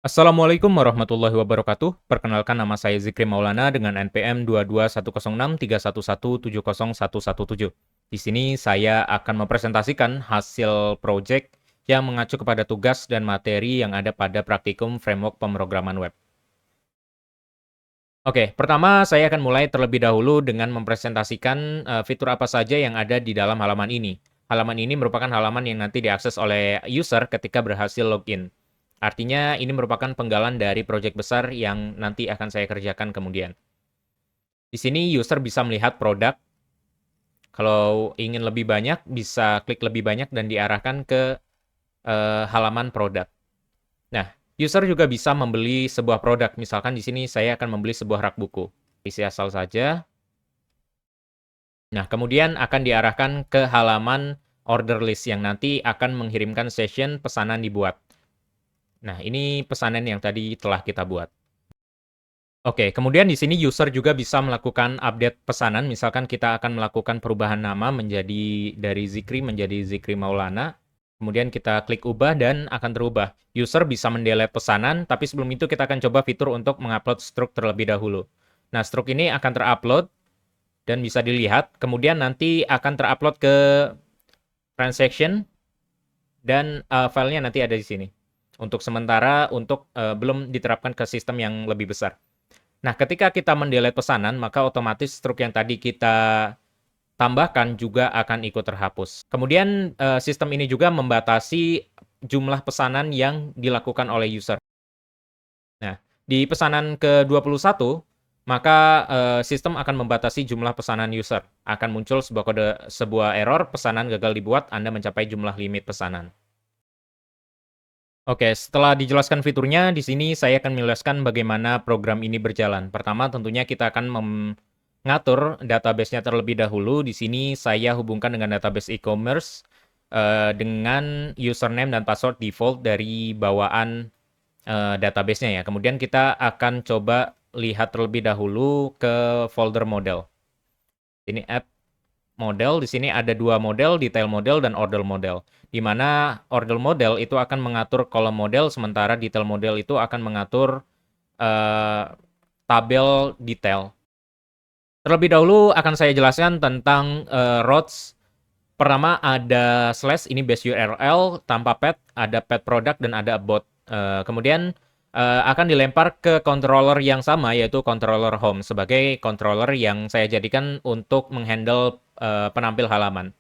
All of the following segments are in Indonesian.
Assalamualaikum warahmatullahi wabarakatuh. Perkenalkan nama saya Zikri Maulana dengan NPM 2210631170117. Di sini saya akan mempresentasikan hasil proyek yang mengacu kepada tugas dan materi yang ada pada praktikum framework pemrograman web. Oke, pertama saya akan mulai terlebih dahulu dengan mempresentasikan fitur apa saja yang ada di dalam halaman ini. Halaman ini merupakan halaman yang nanti diakses oleh user ketika berhasil login. Artinya ini merupakan penggalan dari proyek besar yang nanti akan saya kerjakan kemudian. Di sini user bisa melihat produk. Kalau ingin lebih banyak, bisa klik lebih banyak dan diarahkan ke halaman produk. Nah, user juga bisa membeli sebuah produk. Misalkan di sini saya akan membeli sebuah rak buku. Isi asal saja. Nah, kemudian akan diarahkan ke halaman order list yang nanti akan mengirimkan session pesanan dibuat. Nah, ini pesanan yang tadi telah kita buat. Oke, kemudian di sini user juga bisa melakukan update pesanan. Misalkan kita akan melakukan perubahan nama dari Zikri menjadi Zikri Maulana. Kemudian kita klik ubah dan akan terubah. User bisa mendelete pesanan, tapi sebelum itu kita akan coba fitur untuk mengupload struk terlebih dahulu. Nah, struk ini akan terupload dan bisa dilihat. Kemudian nanti akan terupload ke transaction dan filenya nanti ada di sini. Untuk sementara, belum diterapkan ke sistem yang lebih besar. Nah, ketika kita mendelete pesanan, maka otomatis struk yang tadi kita tambahkan juga akan ikut terhapus. Kemudian, sistem ini juga membatasi jumlah pesanan yang dilakukan oleh user. Nah, di pesanan ke-21, maka sistem akan membatasi jumlah pesanan user. Akan muncul sebuah error, pesanan gagal dibuat, Anda mencapai jumlah limit pesanan. Oke, setelah dijelaskan fiturnya, di sini saya akan menjelaskan bagaimana program ini berjalan. Pertama, tentunya kita akan mengatur database-nya terlebih dahulu. Di sini saya hubungkan dengan database e-commerce dengan username dan password default dari bawaan database-nya ya. Kemudian kita akan coba lihat terlebih dahulu ke folder model. Ini app model, di sini ada dua model, detail model dan order model. Di mana order model itu akan mengatur kolom model, sementara detail model itu akan mengatur eh, tabel detail. Terlebih dahulu akan saya jelaskan tentang routes. Pertama ada slash, ini base URL, tanpa pet, ada pet product dan ada about. Kemudian akan dilempar ke controller yang sama, yaitu controller home, sebagai controller yang saya jadikan untuk menghandle penampil halaman.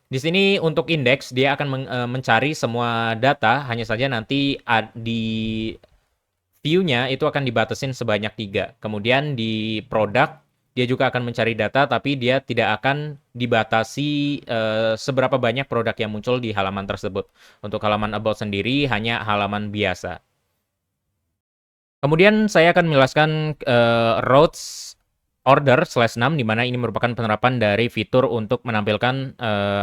Di sini untuk indeks, dia akan mencari semua data, hanya saja nanti di view-nya itu akan dibatasin sebanyak 3. Kemudian di produk, dia juga akan mencari data, tapi dia tidak akan dibatasi seberapa banyak produk yang muncul di halaman tersebut. Untuk halaman about sendiri, hanya halaman biasa. Kemudian saya akan menjelaskan routes order /6, di mana ini merupakan penerapan dari fitur untuk menampilkan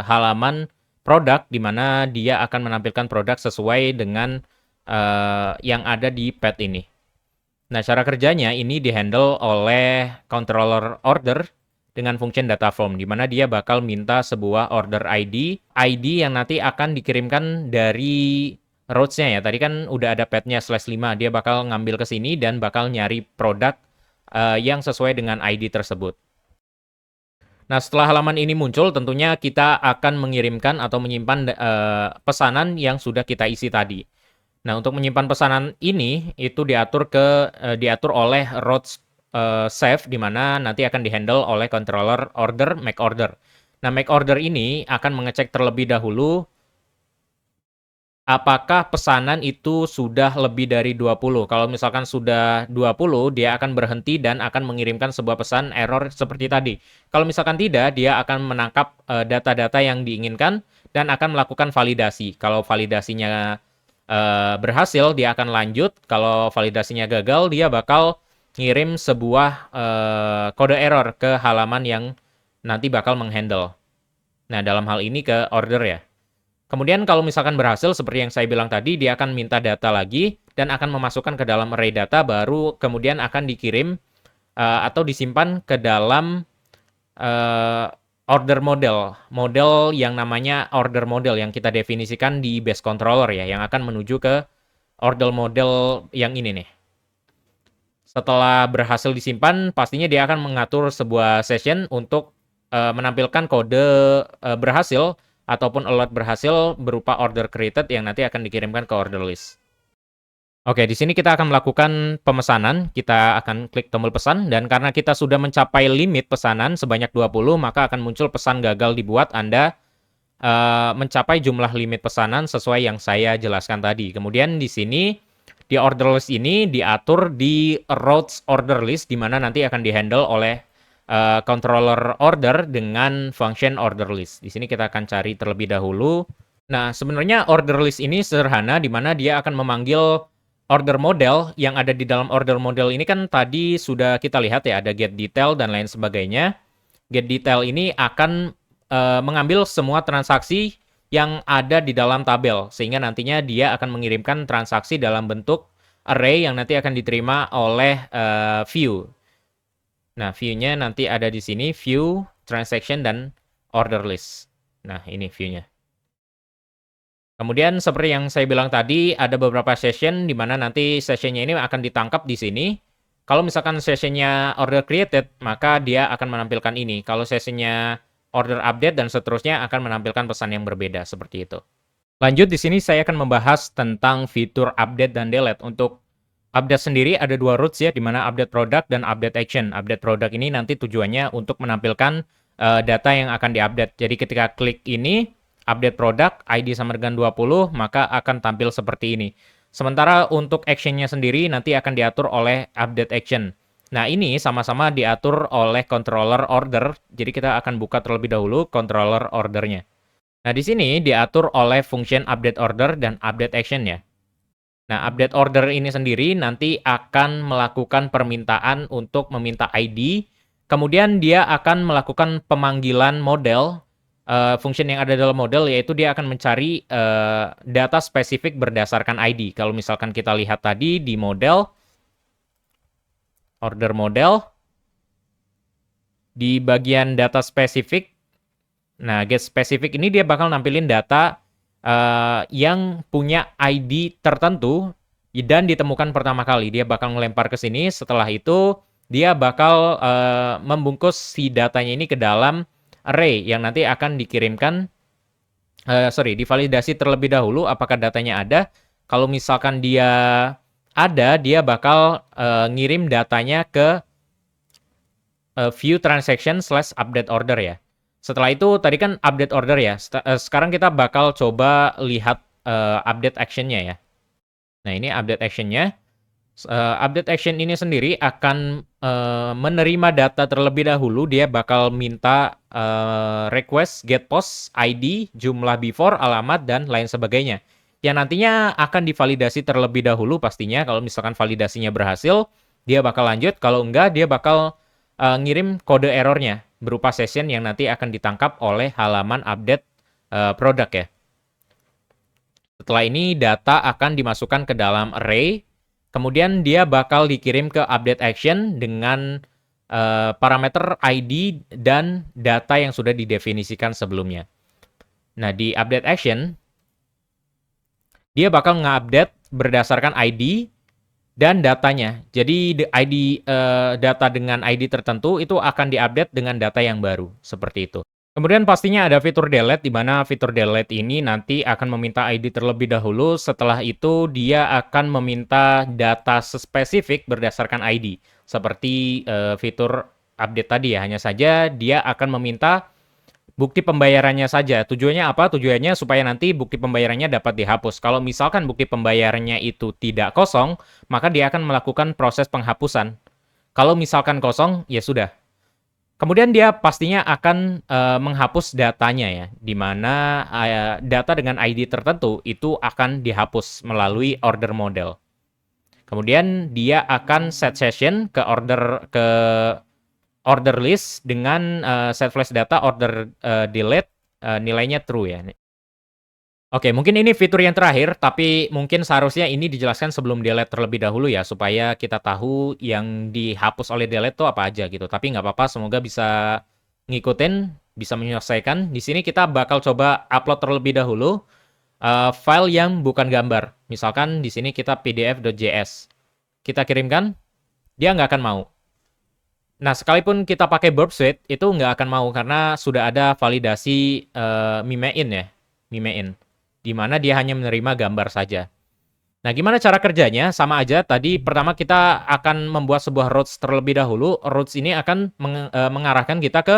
halaman produk, di mana dia akan menampilkan produk sesuai dengan yang ada di pad ini. Nah, cara kerjanya ini dihandle oleh controller order dengan function data form, di mana dia bakal minta sebuah order ID yang nanti akan dikirimkan dari routes-nya ya. Tadi kan udah ada padnya /5, dia bakal ngambil ke sini dan bakal nyari produk yang sesuai dengan ID tersebut. Nah, setelah halaman ini muncul, tentunya kita akan mengirimkan atau menyimpan pesanan yang sudah kita isi tadi. Nah, untuk menyimpan pesanan ini itu diatur oleh routes save, di mana nanti akan dihandle oleh controller order make order. Nah, make order ini akan mengecek terlebih dahulu apakah pesanan itu sudah lebih dari 20. Kalau misalkan sudah 20, dia akan berhenti dan akan mengirimkan sebuah pesan error seperti tadi. Kalau misalkan tidak, dia akan menangkap data-data yang diinginkan dan akan melakukan validasi. Kalau validasinya berhasil, dia akan lanjut. Kalau validasinya gagal, dia bakal ngirim sebuah kode error ke halaman yang nanti bakal menghandle. Nah, dalam hal ini ke order ya. Kemudian kalau misalkan berhasil, seperti yang saya bilang tadi, dia akan minta data lagi dan akan memasukkan ke dalam array data, baru kemudian akan dikirim atau disimpan ke dalam order model yang namanya order model yang kita definisikan di base controller ya, yang akan menuju ke order model yang ini nih. Setelah berhasil disimpan, pastinya dia akan mengatur sebuah session untuk menampilkan kode berhasil ataupun alert berhasil berupa order created yang nanti akan dikirimkan ke order list. Oke, di sini kita akan melakukan pemesanan. Kita akan klik tombol pesan dan karena kita sudah mencapai limit pesanan sebanyak 20, maka akan muncul pesan gagal dibuat. Anda mencapai jumlah limit pesanan sesuai yang saya jelaskan tadi. Kemudian di sini di order list ini diatur di routes order list di mana nanti akan dihandle oleh controller order dengan function order list. Di sini kita akan cari terlebih dahulu. Nah, sebenarnya order list ini sederhana di mana dia akan memanggil order model yang ada di dalam order model ini kan tadi sudah kita lihat ya, ada get detail dan lain sebagainya. Get detail ini akan mengambil semua transaksi yang ada di dalam tabel, sehingga nantinya dia akan mengirimkan transaksi dalam bentuk array yang nanti akan diterima oleh view. Nah, view-nya nanti ada di sini, view, transaction, dan order list. Nah, ini view-nya. Kemudian seperti yang saya bilang tadi, ada beberapa session di mana nanti sessionnya ini akan ditangkap di sini. Kalau misalkan sessionnya order created, maka dia akan menampilkan ini. Kalau sessionnya order update dan seterusnya akan menampilkan pesan yang berbeda seperti itu. Lanjut di sini saya akan membahas tentang fitur update dan delete. Untuk update sendiri ada dua routes ya, di mana update product dan update action. Update product ini nanti tujuannya untuk menampilkan data yang akan diupdate. Jadi ketika klik ini, update product, ID sama dengan 20, maka akan tampil seperti ini. Sementara untuk actionnya sendiri nanti akan diatur oleh update action. Nah, ini sama-sama diatur oleh controller order. Jadi kita akan buka terlebih dahulu controller ordernya. Nah, di sini diatur oleh function update order dan update action ya. Nah, update order ini sendiri nanti akan melakukan permintaan untuk meminta ID. Kemudian dia akan melakukan pemanggilan model. Function yang ada dalam model yaitu dia akan mencari data spesifik berdasarkan ID. Kalau misalkan kita lihat tadi di model, order model, di bagian data spesifik, nah get spesifik ini dia bakal nampilin data yang punya ID tertentu dan ditemukan pertama kali. Dia bakal ngelempar ke sini, setelah itu dia bakal membungkus si datanya ini ke dalam array yang nanti akan dikirimkan, divalidasi terlebih dahulu apakah datanya ada. Kalau misalkan dia ada, dia bakal ngirim datanya ke view transaction / update order ya. Setelah itu tadi kan update order ya. Sekarang kita bakal coba lihat update actionnya ya. Nah ini update actionnya. Update action ini sendiri akan menerima data terlebih dahulu. Dia bakal minta request, get post, ID, jumlah before, alamat, dan lain sebagainya. Yang nantinya akan divalidasi terlebih dahulu pastinya. Kalau misalkan validasinya berhasil, dia bakal lanjut. Kalau enggak, dia bakal ngirim kode errornya berupa session yang nanti akan ditangkap oleh halaman update produk ya. Setelah ini data akan dimasukkan ke dalam array. Kemudian dia bakal dikirim ke update action dengan parameter ID dan data yang sudah didefinisikan sebelumnya. Nah, di update action, dia bakal nge-update berdasarkan ID dan datanya. Jadi data dengan ID tertentu itu akan diupdate dengan data yang baru, seperti itu. Kemudian pastinya ada fitur delete, di mana fitur delete ini nanti akan meminta ID terlebih dahulu. Setelah itu dia akan meminta data spesifik berdasarkan ID. Seperti fitur update tadi ya, hanya saja dia akan meminta bukti pembayarannya saja. Tujuannya apa? Tujuannya supaya nanti bukti pembayarannya dapat dihapus. Kalau misalkan bukti pembayarannya itu tidak kosong, maka dia akan melakukan proses penghapusan. Kalau misalkan kosong, ya sudah. Kemudian dia pastinya akan menghapus datanya ya, di mana data dengan ID tertentu itu akan dihapus melalui order model. Kemudian dia akan set session ke order list dengan set flash data order delete nilainya true ya. Oke, mungkin ini fitur yang terakhir, tapi mungkin seharusnya ini dijelaskan sebelum delete terlebih dahulu ya, supaya kita tahu yang dihapus oleh delete itu apa aja gitu. Tapi nggak apa-apa, semoga bisa ngikutin, bisa menyelesaikan. Di sini kita bakal coba upload terlebih dahulu. file yang bukan gambar. Misalkan di sini kita pdf.js. Kita kirimkan, dia nggak akan mau. Nah, sekalipun kita pakai Burp Suite, itu nggak akan mau karena sudah ada validasi Mimein ya. Mimein. Di mana dia hanya menerima gambar saja. Nah, gimana cara kerjanya? Sama aja, tadi pertama kita akan membuat sebuah routes terlebih dahulu. Routes ini akan mengarahkan kita ke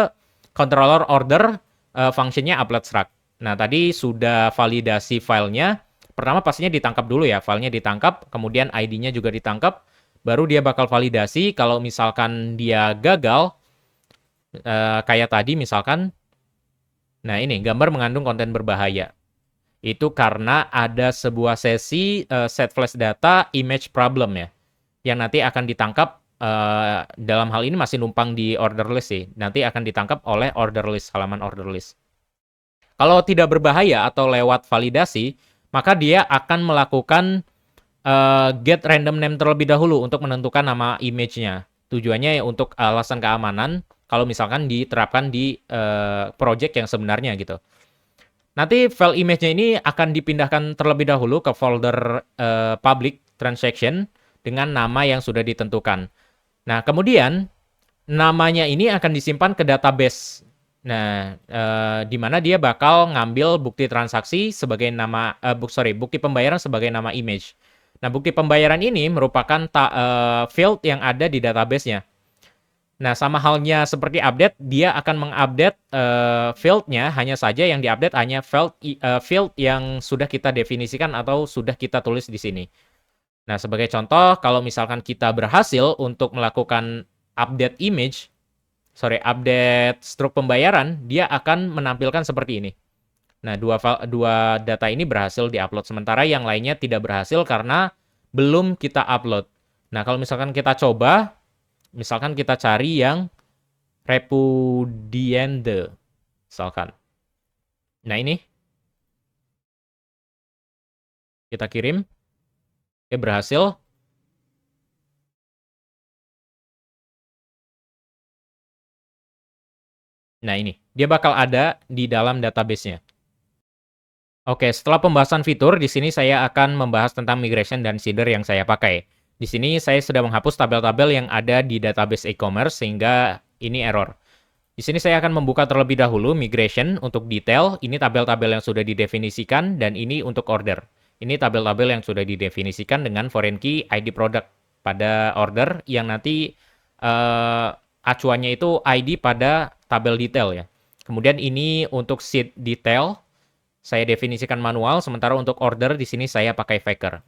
controller order fungsinya upload struct. Nah, tadi sudah validasi filenya. Pertama pastinya ditangkap dulu ya, filenya ditangkap, kemudian ID-nya juga ditangkap, baru dia bakal validasi. Kalau misalkan dia gagal, kayak tadi misalkan, nah ini, gambar mengandung konten berbahaya. Itu karena ada sebuah sesi set flash data image problem ya, yang nanti akan ditangkap dalam hal ini masih numpang di order list sih. Nanti akan ditangkap oleh order list, halaman order list. Kalau tidak berbahaya atau lewat validasi, maka dia akan melakukan get random name terlebih dahulu untuk menentukan nama image-nya. Tujuannya untuk alasan keamanan, kalau misalkan diterapkan di project yang sebenarnya gitu. Nanti file image-nya ini akan dipindahkan terlebih dahulu ke folder public transaction dengan nama yang sudah ditentukan. Nah, kemudian namanya ini akan disimpan ke database. Nah, di mana dia bakal ngambil bukti transaksi sebagai nama, bukti pembayaran sebagai nama image. Nah, bukti pembayaran ini merupakan field yang ada di database-nya. Nah, sama halnya seperti update, dia akan mengupdate field-nya, hanya saja yang diupdate hanya field yang sudah kita definisikan atau sudah kita tulis di sini. Nah, sebagai contoh, kalau misalkan kita berhasil untuk melakukan update update struk pembayaran, dia akan menampilkan seperti ini. Nah, dua data ini berhasil diupload, sementara yang lainnya tidak berhasil karena belum kita upload. Nah, kalau misalkan kita coba, misalkan kita cari yang repudiende, misalkan. Nah, ini. Kita kirim. Oke, berhasil. Nah, ini. Dia bakal ada di dalam database-nya. Oke, setelah pembahasan fitur, di sini saya akan membahas tentang migration dan seeder yang saya pakai. Di sini saya sudah menghapus tabel-tabel yang ada di database e-commerce sehingga ini error. Di sini saya akan membuka terlebih dahulu migration untuk detail. Ini tabel-tabel yang sudah didefinisikan dan ini untuk order. Ini tabel-tabel yang sudah didefinisikan dengan foreign key ID product pada order yang nanti acuannya itu ID pada tabel detail ya. Kemudian ini untuk sheet detail saya definisikan manual, sementara untuk order di sini saya pakai Faker.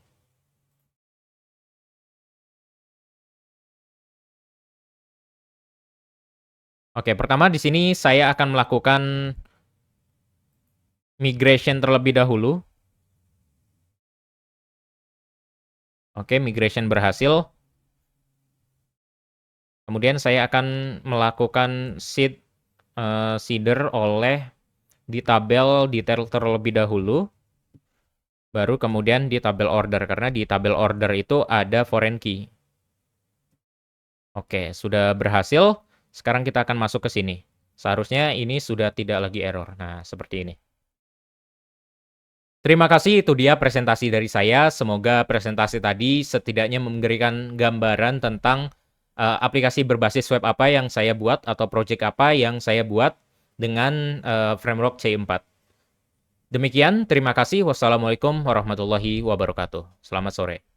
Oke, pertama di sini saya akan melakukan migration terlebih dahulu. Oke, migration berhasil. Kemudian saya akan melakukan seeder oleh di tabel detail terlebih dahulu. Baru kemudian di tabel order, karena di tabel order itu ada foreign key. Oke, sudah berhasil. Sekarang kita akan masuk ke sini. Seharusnya ini sudah tidak lagi error. Nah, seperti ini. Terima kasih, itu dia presentasi dari saya. Semoga presentasi tadi setidaknya memberikan gambaran tentang aplikasi berbasis web apa yang saya buat atau project apa yang saya buat dengan framework C4. Demikian, terima kasih. Wassalamualaikum warahmatullahi wabarakatuh. Selamat sore.